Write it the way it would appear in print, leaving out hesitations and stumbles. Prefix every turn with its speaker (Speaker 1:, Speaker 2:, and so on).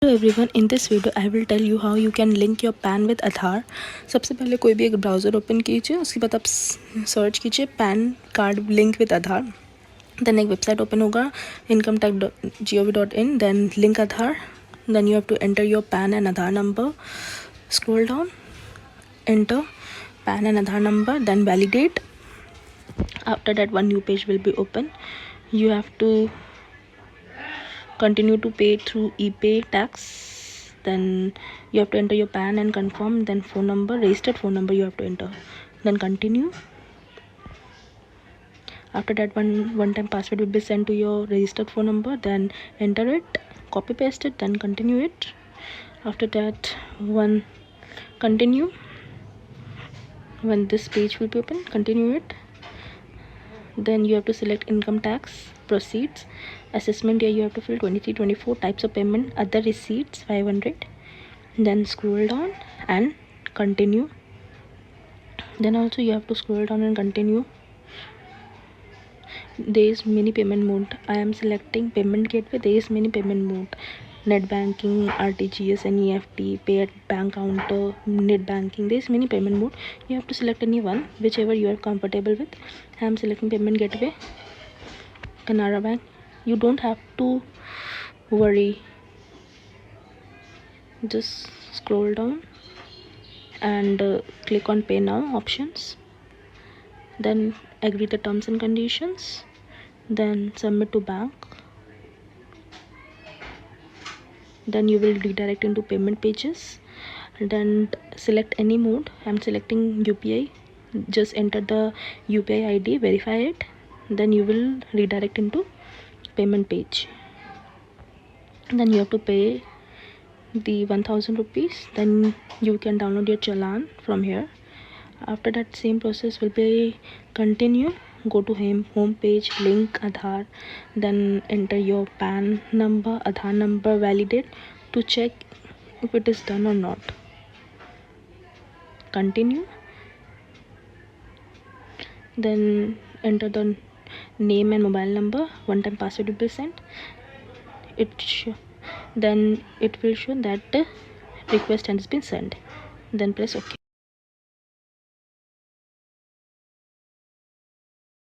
Speaker 1: Hello everyone, in this video I will tell you how you can link your PAN with Aadhaar. सबसे पहले कोई भी एक browser open कीजिए, उसके बाद आप सर्च कीजिए PAN card link with Aadhaar. Then एक वेबसाइट ओपन होगा incometax.gov.in, then link Aadhaar, then you have to enter your PAN and Aadhaar number, scroll down, enter PAN and Aadhaar number, then validate. After that, one new page will be open. You have to continue to pay through ePay tax. Then you have to enter your PAN and confirm. Then phone number, registered phone number you have to enter. Then continue. After that, one time password will be sent to your registered phone number. Then enter it, copy paste it, then continue it. After that, one continue. When this page will be open, continue it. Then you have to select income tax, proceeds, assessment year you have to fill 23-24, types of payment, other receipts 500. Then scroll down and continue. Then also you have to scroll down and continue. There is many payment mode. I am selecting payment gateway. There is many payment mode: net banking, RTGS, NEFT, pay at bank counter, net banking. There is many payment mode. You have to select any one, whichever you are comfortable with. I am selecting payment gateway, Canara Bank. You don't have to worry. Just scroll down and click on pay now options. Then agree the terms and conditions. Then submit to bank. Then you will redirect into payment pages. Then select any mode. I'm selecting UPI. Just enter the UPI ID, verify it. Then you will redirect into payment page. Then you have to pay the 1000 rupees. Then you can download your challan from here. After that, same process will be continue. Go to home page, link Aadhaar, then enter your PAN number, Aadhaar number, validate to check if it is done or not. Continue. Then enter the name and mobile number. One time password will be sent. Then it will show that the request has been sent. Then press OK.